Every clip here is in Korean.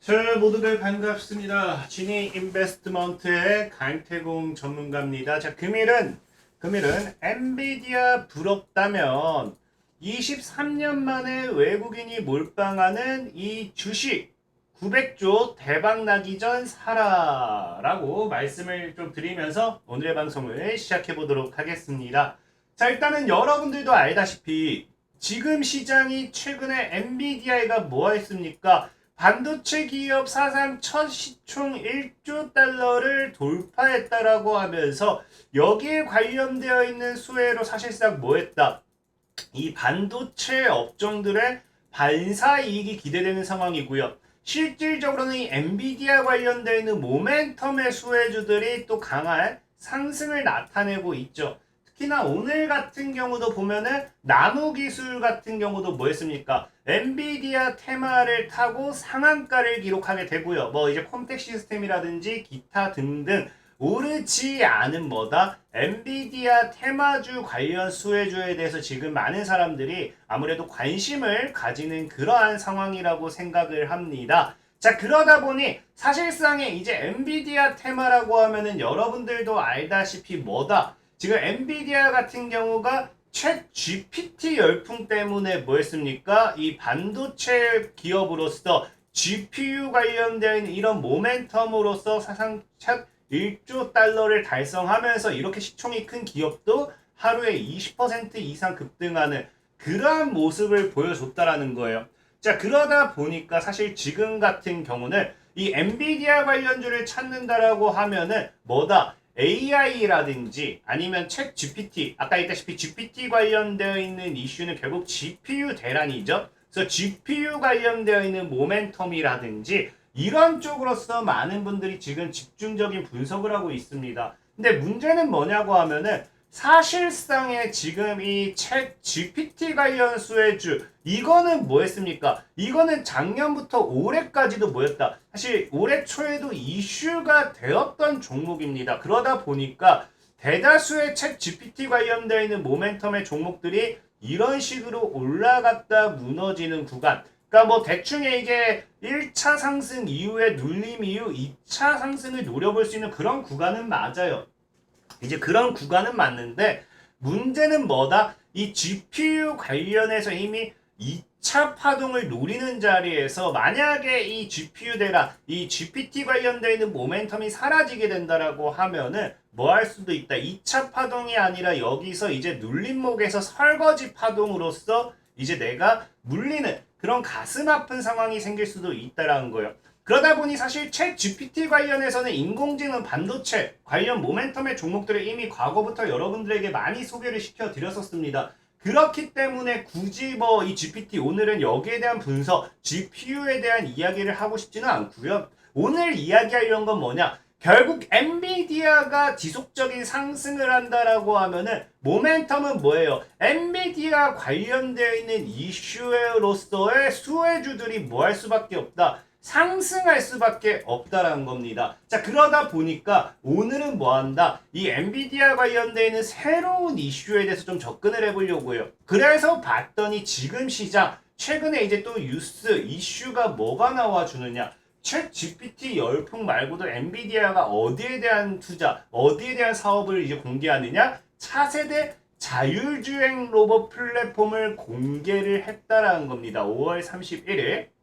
자, 모두들 반갑습니다. 지니 인베스트먼트의 강태공 전문가입니다. 자, 금일은 엔비디아 부럽다면 23년 만에 외국인이 몰빵하는 이 주식 900조 대박 나기 전 사라라고 말씀을 좀 드리면서 오늘의 방송을 시작해 보도록 하겠습니다. 자, 일단은 여러분들도 알다시피 지금 시장이 최근에 엔비디아가 뭐 했습니까? 반도체 기업 사상 첫 시총 1조 달러를 돌파했다라고 하면서 여기에 관련되어 있는 수혜로 사실상 뭐 했다? 이 반도체 업종들의 반사 이익이 기대되는 상황이고요. 실질적으로는 이 엔비디아 관련되어 있는 모멘텀의 수혜주들이 또 강한 상승을 나타내고 있죠. 특히나 오늘 같은 경우도 보면은 나무기술 같은 경우도 뭐 했습니까? 엔비디아 테마를 타고 상한가를 기록하게 되고요. 뭐 이제 컴택 시스템이라든지 기타 등등 오르지 않은 뭐다? 엔비디아 테마주 관련 수혜주에 대해서 지금 많은 사람들이 아무래도 관심을 가지는 그러한 상황이라고 생각을 합니다. 자, 그러다 보니 사실상의 이제 엔비디아 테마라고 하면은 여러분들도 알다시피 뭐다? 지금 엔비디아 같은 경우가 챗 GPT 열풍 때문에 뭐 했습니까? 이 반도체 기업으로서 GPU 관련된 이런 모멘텀으로서 사상 첫 1조 달러를 달성하면서 이렇게 시총이 큰 기업도 하루에 20% 이상 급등하는 그러한 모습을 보여줬다라는 거예요. 자, 그러다 보니까 사실 지금 같은 경우는 이 엔비디아 관련주를 찾는다라고 하면은 뭐다? AI라든지 아니면 챗 GPT, 아까言다시피 GPT 관련되어 있는 이슈는 결국 GPU 대란이죠. 그래서 GPU 관련되어 있는 모멘텀이라든지 이런 쪽으로서 많은 분들이 지금 집중적인 분석을 하고 있습니다. 근데 문제는 뭐냐고 하면은 사실상의 지금 이 챗 GPT 관련 수혜주 이거는 뭐였습니까? 이거는 작년부터 올해까지도 뭐였다? 사실 올해 초에도 이슈가 되었던 종목입니다. 그러다 보니까 대다수의 챗 GPT 관련되어 있는 모멘텀의 종목들이 이런 식으로 올라갔다 무너지는 구간. 그러니까 뭐 대충 이게 1차 상승 이후에 눌림 이후 2차 상승을 노려볼 수 있는 그런 구간은 맞아요. 이제 그런 구간은 맞는데 문제는 뭐다? 이 GPU 관련해서 이미 2차 파동을 노리는 자리에서 만약에 이 GPU 대란, 이 GPT 관련되어 있는 모멘텀이 사라지게 된다라고 하면은 뭐 할 수도 있다. 2차 파동이 아니라 여기서 이제 눌림목에서 설거지 파동으로서 이제 내가 물리는 그런 가슴 아픈 상황이 생길 수도 있다라는 거예요. 그러다 보니 사실 챗 GPT 관련해서는 인공지능 반도체 관련 모멘텀의 종목들을 이미 과거부터 여러분들에게 많이 소개를 시켜드렸었습니다. 그렇기 때문에 굳이 뭐 이 GPT 오늘은 여기에 대한 분석, GPU에 대한 이야기를 하고 싶지는 않고요. 오늘 이야기하려는 건 뭐냐? 결국 엔비디아가 지속적인 상승을 한다라고 하면은 모멘텀은 뭐예요? 엔비디아 관련되어 있는 이슈로서의 수혜주들이 뭐 할 수밖에 없다. 상승할 수밖에 없다라는 겁니다. 자, 그러다 보니까 오늘은 뭐 한다? 이 엔비디아 관련되어 있는 새로운 이슈에 대해서 좀 접근을 해보려고요. 그래서 봤더니 지금 시장 최근에 이제 또 뉴스 이슈가 뭐가 나와주느냐? 챗 GPT 열풍 말고도 엔비디아가 어디에 대한 투자, 어디에 대한 사업을 이제 공개하느냐? 차세대 자율주행 로봇 플랫폼을 공개를 했다라는 겁니다. 5월 31일.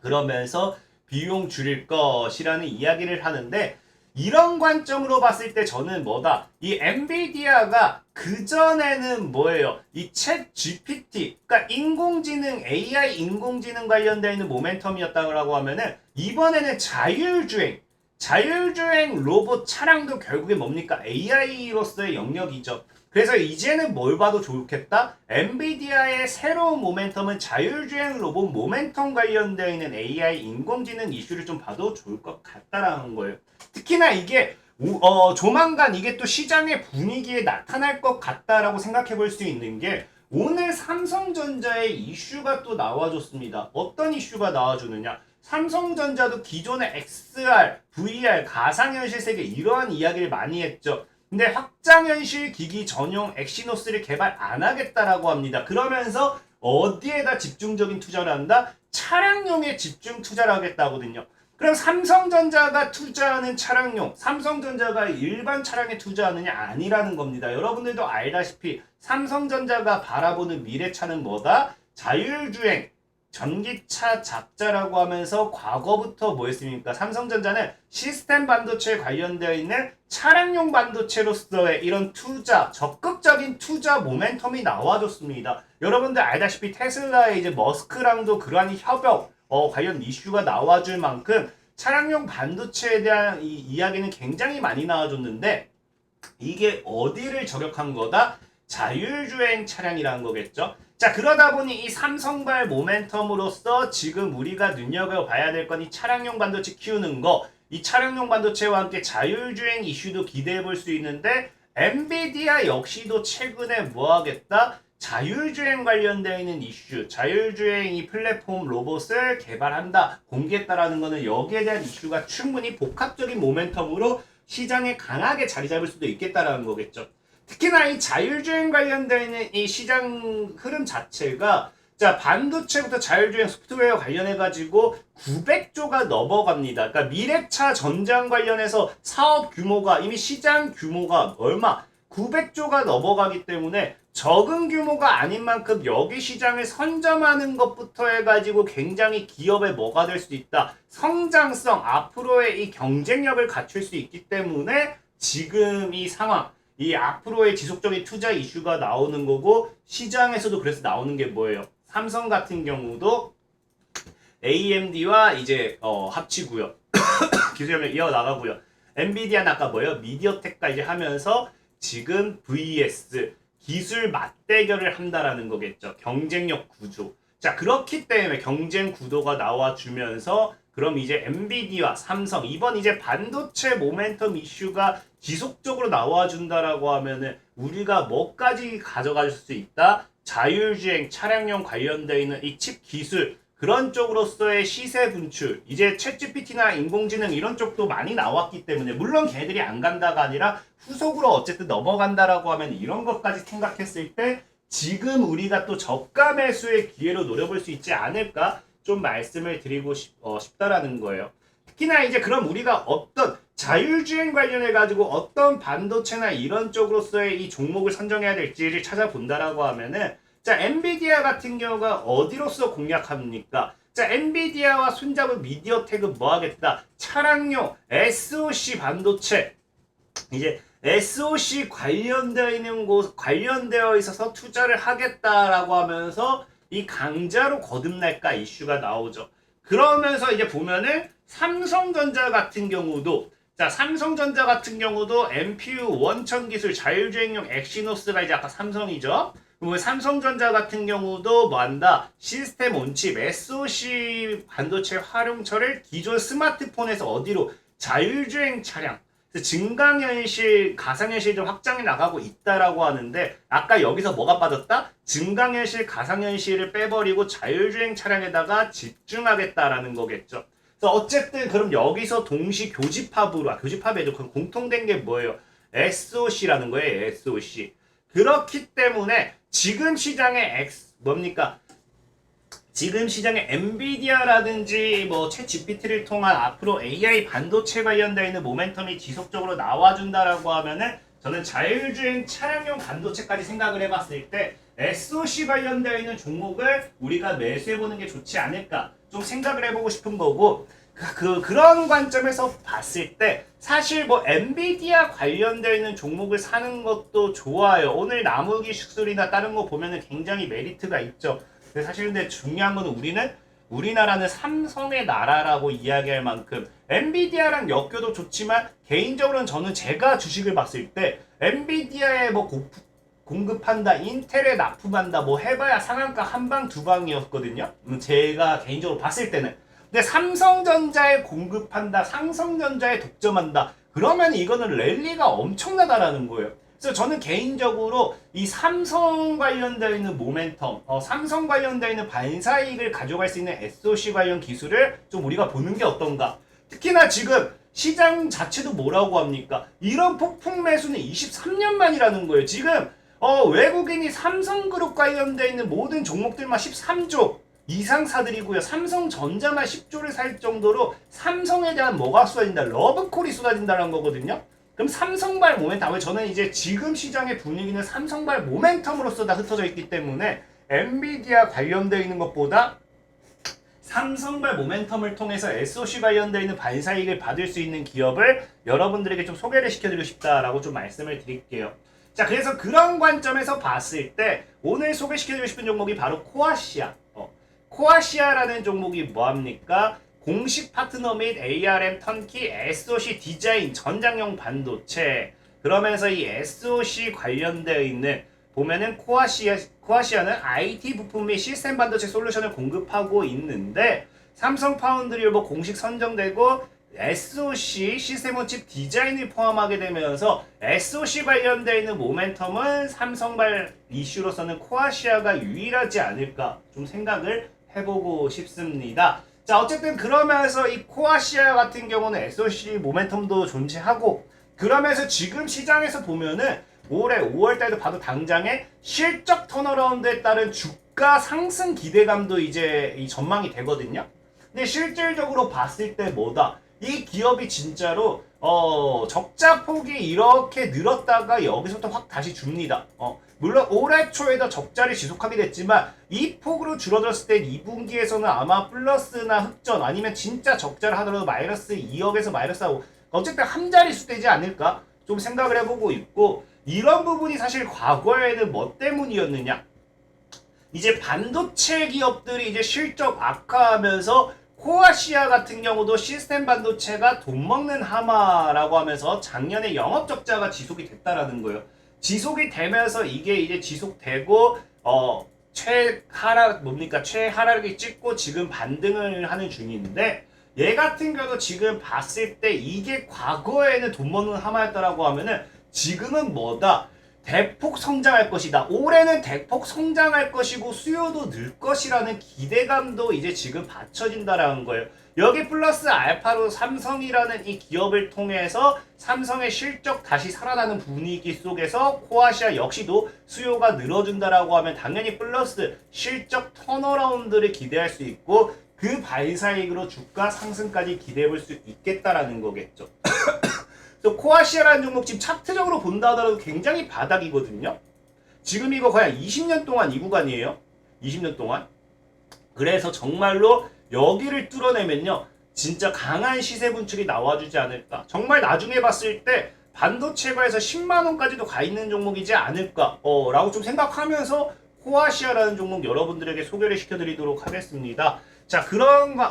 그러면서 비용 줄일 것이라는 이야기를 하는데 이런 관점으로 봤을 때 저는 뭐다? 이 엔비디아가 그전에는 뭐예요? 이 챗 GPT, 그러니까 인공지능, AI 인공지능 관련되어 있는 모멘텀이었다고 하면은 이번에는 자율주행 로봇 차량도 결국에 뭡니까? AI로서의 영역이죠. 그래서 이제는 뭘 봐도 좋겠다? 엔비디아의 새로운 모멘텀은 자율주행 로봇 모멘텀 관련되어 있는 AI 인공지능 이슈를 좀 봐도 좋을 것 같다라는 거예요. 특히나 이게 조만간 이게 또 시장의 분위기에 나타날 것 같다라고 생각해 볼 수 있는 게 오늘 삼성전자의 이슈가 또 나와줬습니다. 어떤 이슈가 나와주느냐? 삼성전자도 기존의 XR, VR, 가상현실 세계 이러한 이야기를 많이 했죠. 근데 확장현실 기기 전용 엑시노스를 개발 안 하겠다라고 합니다. 그러면서 어디에다 집중적인 투자를 한다? 차량용에 집중 투자를 하겠다거든요. 그럼 삼성전자가 투자하는 차량용, 삼성전자가 일반 차량에 투자하느냐? 아니라는 겁니다. 여러분들도 알다시피 삼성전자가 바라보는 미래차는 뭐다? 자율주행, 전기차 잡자라고 하면서 과거부터 뭐였습니까? 삼성전자는 시스템 반도체에 관련되어 있는 차량용 반도체로서의 이런 투자, 적극적인 투자 모멘텀이 나와줬습니다. 여러분들 알다시피 테슬라의 이제 머스크랑도 그러한 협업, 관련 이슈가 나와줄 만큼 차량용 반도체에 대한 이 이야기는 굉장히 많이 나와줬는데 이게 어디를 저격한 거다? 자율주행 차량이라는 거겠죠. 자, 그러다 보니 이 삼성발 모멘텀으로서 지금 우리가 눈여겨봐야 될 건 이 차량용 반도체 키우는 거, 이 차량용 반도체와 함께 자율주행 이슈도 기대해 볼 수 있는데 엔비디아 역시도 최근에 뭐 하겠다? 자율주행 관련되어 있는 이슈, 자율주행 이 플랫폼 로봇을 개발한다, 공개했다라는 거는 여기에 대한 이슈가 충분히 복합적인 모멘텀으로 시장에 강하게 자리 잡을 수도 있겠다라는 거겠죠. 특히나 이 자율주행 관련되어 있는 이 시장 흐름 자체가 자 반도체부터 자율주행 소프트웨어 관련해가지고 900조가 넘어갑니다. 그러니까 미래차 전장 관련해서 사업 규모가 이미 시장 규모가 얼마? 900조가 넘어가기 때문에 적은 규모가 아닌 만큼 여기 시장을 선점하는 것부터 해가지고 굉장히 기업에 뭐가 될 수 있다. 성장성, 앞으로의 이 경쟁력을 갖출 수 있기 때문에 지금 이 상황, 이 앞으로의 지속적인 투자 이슈가 나오는 거고 시장에서도 그래서 나오는 게 뭐예요? 삼성 같은 경우도 AMD와 이제 합치고요. 기술력을 이어나가고요. 엔비디아는 아까 뭐예요? 미디어텍까지 하면서 지금 VS 기술 맞대결을 한다라는 거겠죠. 경쟁력 구조. 자, 그렇기 때문에 경쟁 구도가 나와주면서 그럼 이제 엔비디아, 삼성 이번 이제 반도체 모멘텀 이슈가 지속적으로 나와준다라고 하면은 우리가 뭐까지 가져갈 수 있다? 자율주행 차량용 관련되어 있는 이 칩 기술 그런 쪽으로서의 시세 분출 이제 챗GPT나 인공지능 이런 쪽도 많이 나왔기 때문에 물론 걔들이 안 간다가 아니라 후속으로 어쨌든 넘어간다라고 하면 이런 것까지 생각했을 때 지금 우리가 또 저가 매수의 기회로 노려볼 수 있지 않을까 좀 말씀을 드리고 싶다라는 거예요. 특히나 이제 그럼 우리가 어떤 자율주행 관련해 가지고 어떤 반도체나 이런 쪽으로서의 이 종목을 선정해야 될지를 찾아본다라고 하면은 자, 엔비디아 같은 경우가 어디로서 공략합니까? 자, 엔비디아와 손잡은 미디어텍은 뭐 하겠다? 차량용 SoC 반도체. 이제 SoC 관련되어 있는 곳, 관련되어 있어서 투자를 하겠다라고 하면서 이 강자로 거듭날까 이슈가 나오죠. 그러면서 이제 보면은 삼성전자 같은 경우도 자, 삼성전자 같은 경우도 MPU 원천 기술 자율주행용 엑시노스가 이제 아까 삼성이죠. 그리고 삼성전자 같은 경우도 뭐 한다? 시스템 온칩 SoC 반도체 활용처를 기존 스마트폰에서 어디로? 자율주행 차량. 증강현실, 가상현실 좀 확장해 나가고 있다라고 하는데 아까 여기서 뭐가 빠졌다? 증강현실, 가상현실을 빼버리고 자율주행 차량에다가 집중하겠다라는 거겠죠. 그래서 어쨌든 그럼 여기서 동시 교집합으로, 교집합에도 공통된 게 뭐예요? SoC라는 거예요. SoC. 그렇기 때문에 지금 시장의 뭡니까? 지금 시장에 엔비디아라든지 뭐 챗GPT를 통한 앞으로 AI 반도체 관련되어 있는 모멘텀이 지속적으로 나와준다라고 하면은 저는 자율주행 차량용 반도체까지 생각을 해봤을 때 SoC 관련되어 있는 종목을 우리가 매수해보는 게 좋지 않을까 좀 생각을 해보고 싶은 거고 그런 관점에서 봤을 때 사실 뭐 엔비디아 관련되어 있는 종목을 사는 것도 좋아요. 오늘 나무기 슈술이나 다른 거 보면은 굉장히 메리트가 있죠. 근데 사실 근데 중요한 건 우리나라는 삼성의 나라라고 이야기할 만큼 엔비디아랑 엮여도 좋지만 개인적으로는 저는 제가 주식을 봤을 때 엔비디아에 뭐 공급한다, 인텔에 납품한다, 뭐 해봐야 상한가 한 방 두 방이었거든요. 제가 개인적으로 봤을 때는. 근데 삼성전자에 공급한다, 삼성전자에 독점한다. 그러면 이거는 랠리가 엄청나다라는 거예요. 그래서 저는 개인적으로 이 삼성 관련되어 있는 모멘텀, 삼성 관련되어 있는 반사이익을 가져갈 수 있는 SoC 관련 기술을 좀 우리가 보는 게 어떤가. 특히나 지금 시장 자체도 뭐라고 합니까? 이런 폭풍 매수는 23년 만이라는 거예요. 지금 외국인이 삼성그룹 관련돼 있는 모든 종목들만 13조 이상 사들이고요. 삼성전자만 10조를 살 정도로 삼성에 대한 뭐가 쏟아진다? 러브콜이 쏟아진다는 거거든요. 그럼 삼성발 모멘텀, 저는 이제 지금 시장의 분위기는 삼성발 모멘텀으로서 다 흩어져 있기 때문에 엔비디아 관련되어 있는 것보다 삼성발 모멘텀을 통해서 SOC 관련되어 있는 반사이익을 받을 수 있는 기업을 여러분들에게 좀 소개를 시켜드리고 싶다라고 좀 말씀을 드릴게요. 자, 그래서 그런 관점에서 봤을 때 오늘 소개시켜드리고 싶은 종목이 바로 코아시아. 코아시아라는 종목이 뭐합니까? 공식 파트너 및 ARM 턴키 SOC 디자인 전장용 반도체. 그러면서 이 SOC 관련되어 있는 보면은 코아시아는 IT 부품 및 시스템 반도체 솔루션을 공급하고 있는데 삼성 파운드리로 공식 선정되고 SOC 시스템 온칩 디자인을 포함하게 되면서 SOC 관련되어 있는 모멘텀은 삼성발 이슈로서는 코아시아가 유일하지 않을까 좀 생각을 해보고 싶습니다. 자, 어쨌든 그러면서 이 코아시아 같은 경우는 SOC 모멘텀도 존재하고 그러면서 지금 시장에서 보면은 올해 5월달도 봐도 당장에 실적 턴어라운드에 따른 주가 상승 기대감도 이제 이 전망이 되거든요. 근데 실질적으로 봤을 때 뭐다? 이 기업이 진짜로 적자 폭이 이렇게 늘었다가 여기서부터 확 다시 줍니다. 물론 올해 초에도 적자를 지속하게 됐지만 이 폭으로 줄어들었을 때 2분기에서는 아마 플러스나 흑전 아니면 진짜 적자를 하더라도 마이너스 2억에서 마이너스하고 어쨌든 한 자릿수 되지 않을까 좀 생각을 해보고 있고 이런 부분이 사실 과거에는 뭐 때문이었느냐 이제 반도체 기업들이 이제 실적 악화하면서 코아시아 같은 경우도 시스템 반도체가 돈 먹는 하마라고 하면서 작년에 영업 적자가 지속이 됐다라는 거예요. 지속이 되면서 이게 이제 지속되고 최하락이 찍고 지금 반등을 하는 중인데 얘 같은 경우도 지금 봤을 때 이게 과거에는 돈 먹는 하마였다라고 하면은 지금은 뭐다? 대폭 성장할 것이다. 올해는 대폭 성장할 것이고 수요도 늘 것이라는 기대감도 이제 지금 받쳐진다라는 거예요. 여기 플러스 알파로 삼성이라는 이 기업을 통해서 삼성의 실적 다시 살아나는 분위기 속에서 코아시아 역시도 수요가 늘어준다라고 하면 당연히 플러스 실적 턴어라운드를 기대할 수 있고 그 반사이익으로 주가 상승까지 기대해 볼 수 있겠다라는 거겠죠. 또 코아시아라는 종목 지금 차트적으로 본다 하더라도 굉장히 바닥이거든요. 지금 이거 거의 20년 동안 이 구간이에요. 20년 동안. 그래서 정말로 여기를 뚫어내면요. 진짜 강한 시세 분출이 나와주지 않을까. 정말 나중에 봤을 때 반도체가에서 10만원까지도 가 있는 종목이지 않을까 라고 좀 생각하면서 코아시아라는 종목 여러분들에게 소개를 시켜드리도록 하겠습니다. 자,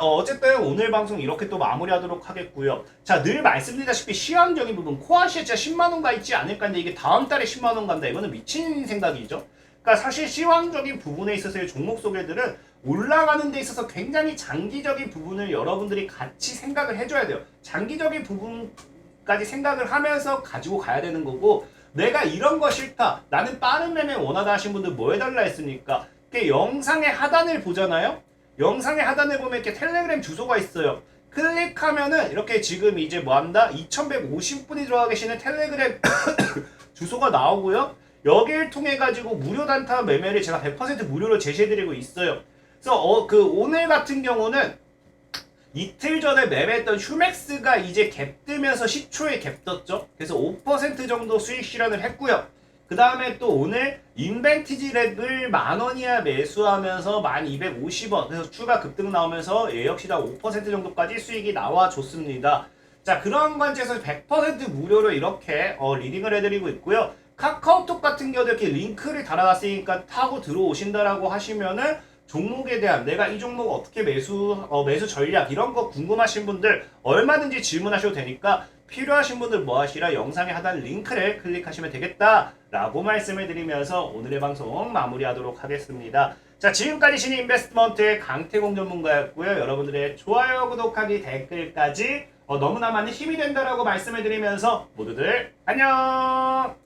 어쨌든 오늘 방송 이렇게 또 마무리하도록 하겠고요. 자, 늘 말씀드리다시피 시황적인 부분, 코아시아 진짜 10만원 가 있지 않을까 했는데 이게 다음 달에 10만원 간다. 이거는 미친 생각이죠. 그러니까 사실 시황적인 부분에 있어서의 종목 소개들은 올라가는 데 있어서 굉장히 장기적인 부분을 여러분들이 같이 생각을 해줘야 돼요. 장기적인 부분까지 생각을 하면서 가지고 가야 되는 거고 내가 이런 거 싫다. 나는 빠른 매매 원하다 하신 분들 뭐 해달라 했습니까? 영상의 하단을 보잖아요. 영상의 하단에 보면 이렇게 텔레그램 주소가 있어요. 클릭하면은 이렇게 지금 이제 뭐한다? 2150분이 들어가 계시는 텔레그램 주소가 나오고요. 여기를 통해 가지고 무료 단타 매매를 제가 100% 무료로 제시해드리고 있어요. 그래서 오늘 같은 경우는 이틀 전에 매매했던 휴맥스가 이제 갭 뜨면서 10초에 갭 떴죠. 그래서 5% 정도 수익 실현을 했고요. 그 다음에 또 오늘 인벤티지 랩을 10,000원 이하 매수하면서 1250원 그래서 추가 급등 나오면서 얘 역시 다 5% 정도까지 수익이 나와줬습니다. 자, 그런 관점에서 100% 무료로 이렇게 리딩을 해드리고 있고요. 카카오톡 같은 경우도 이렇게 링크를 달아놨으니까 타고 들어오신다라고 하시면은 종목에 대한 내가 이 종목 어떻게 매수 전략 이런 거 궁금하신 분들 얼마든지 질문하셔도 되니까 필요하신 분들 뭐 하시라 영상의 하단 링크를 클릭하시면 되겠다라고 말씀을 드리면서 오늘의 방송 마무리하도록 하겠습니다. 자, 지금까지 신인베스트먼트의 강태공 전문가였고요. 여러분들의 좋아요, 구독하기, 댓글까지 너무나 많은 힘이 된다라고 말씀을 드리면서 모두들 안녕!